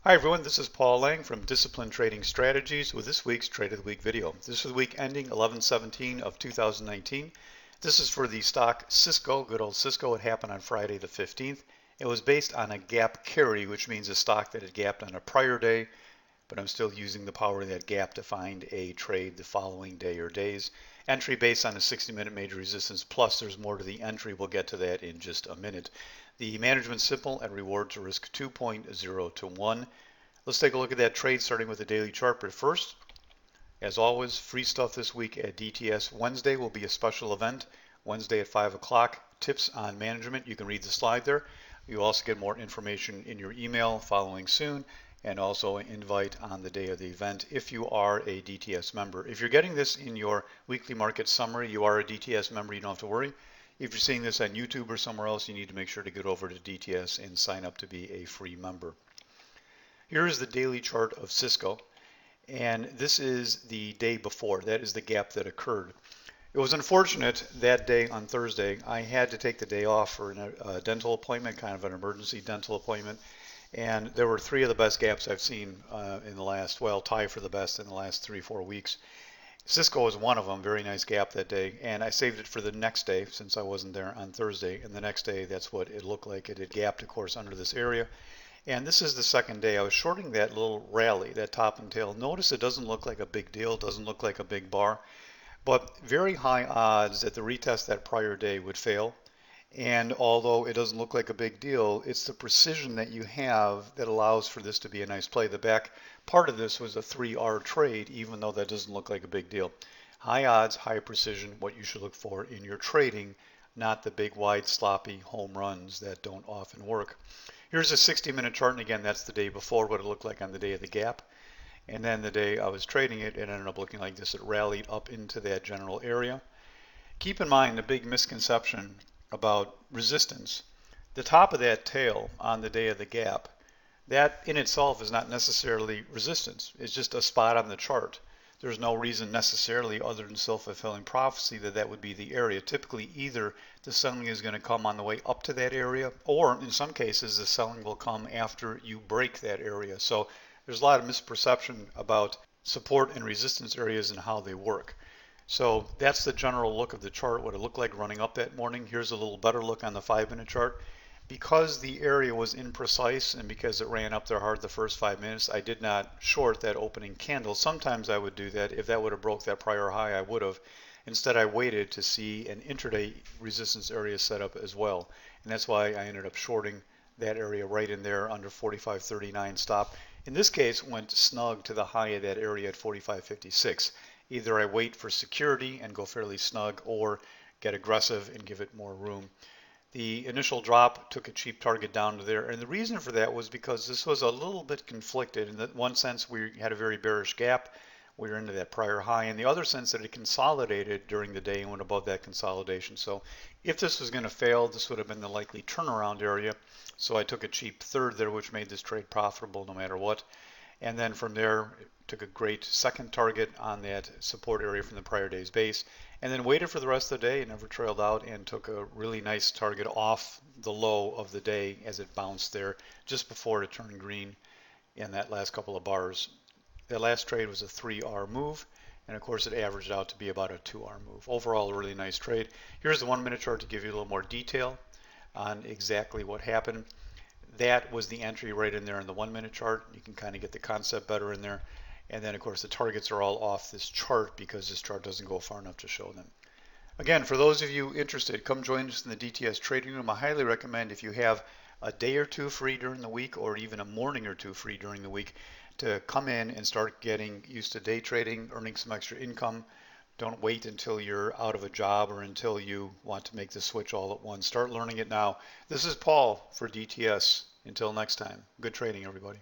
Hi everyone, this is Paul Lange from Disciplined Trading Strategies with this week's Trade of the Week video. This is the week ending 11/17 of 2019. This is for the stock Csco, good old Cisco. It happened on Friday the 15th. It was based on a gap carry, which means a stock that had gapped on a prior day, but I'm still using the power of that gap to find a trade the following day or days. Entry based on a 60-minute major resistance, plus there's more to the entry. We'll get to that in just a minute. The management simple at reward to risk 2.0 to 1. Let's take a look at that trade starting with the daily chart. But first, as always, free stuff this week at DTS. Wednesday will be a special event. Wednesday at 5 o'clock, tips on management. You can read the slide there. You'll also get more information in your email following soon, and also an invite on the day of the event if you are a DTS member. If you're getting this in your weekly market summary, you are a DTS member, you don't have to worry. If you're seeing this on YouTube or somewhere else, you need to make sure to get over to DTS and sign up to be a free member. Here is the daily chart of Cisco, and this is the day before. That is the gap that occurred. It was unfortunate that day on Thursday. I had to take the day off for a dental appointment, kind of an emergency dental appointment. And there were three of the best gaps I've seen in the last, well, tied for the best in the last 3-4 weeks. Cisco was one of them, very nice gap that day. And I saved it for the next day since I wasn't there on Thursday. And the next day, that's what it looked like. It had gapped, of course, under this area. And this is the second day. I was shorting that little rally, that top and tail. Notice it doesn't look like a big deal, doesn't look like a big bar. But very high odds that the retest that prior day would fail. And although it doesn't look like a big deal, it's the precision that you have that allows for this to be a nice play. The back part of this was a 3R trade, even though that doesn't look like a big deal. High odds, high precision, what you should look for in your trading, not the big, wide, sloppy home runs that don't often work. Here's a 60-minute chart, and again, that's the day before, what it looked like on the day of the gap. And then the day I was trading it, it ended up looking like this. It rallied up into that general area. Keep in mind the big misconception about resistance. The top of that tail on the day of the gap, that in itself is not necessarily resistance. It's just a spot on the chart. There's no reason necessarily other than self-fulfilling prophecy that that would be the area. Typically, either the selling is going to come on the way up to that area, or in some cases, the selling will come after you break that area. So there's a lot of misperception about support and resistance areas and how they work. So that's the general look of the chart, what it looked like running up that morning. Here's a little better look on the 5-minute chart. Because the area was imprecise and because it ran up there hard the first 5 minutes, I did not short that opening candle. Sometimes I would do that. If that would have broke that prior high, I would have. Instead, I waited to see an intraday resistance area set up as well. And that's why I ended up shorting that area right in there under 45.39 stop. In this case, went snug to the high of that area at 45.56. Either I wait for security and go fairly snug, or get aggressive and give it more room. The initial drop took a cheap target down to there, and the reason for that was because this was a little bit conflicted. In one sense, we had a very bearish gap. We were into that prior high. In the other sense, that it consolidated during the day and went above that consolidation. So if this was going to fail, this would have been the likely turnaround area. So I took a cheap third there, which made this trade profitable no matter what. And then from there, took a great second target on that support area from the prior day's base, and then waited for the rest of the day and never trailed out, and took a really nice target off the low of the day as it bounced there just before it turned green in that last couple of bars. That last trade was a 3R move, and of course it averaged out to be about a 2R move. Overall, a really nice trade. Here's the 1-minute chart to give you a little more detail on exactly what happened. That was the entry right in there in the 1-minute chart. You can kind of get the concept better in there. And then, of course, the targets are all off this chart because this chart doesn't go far enough to show them. Again, for those of you interested, come join us in the DTS Trading Room. I highly recommend, if you have a day or two free during the week, or even a morning or two free during the week, to come in and start getting used to day trading, earning some extra income. Don't wait until you're out of a job or until you want to make the switch all at once. Start learning it now. This is Paul for DTS. Until next time, good trading, everybody.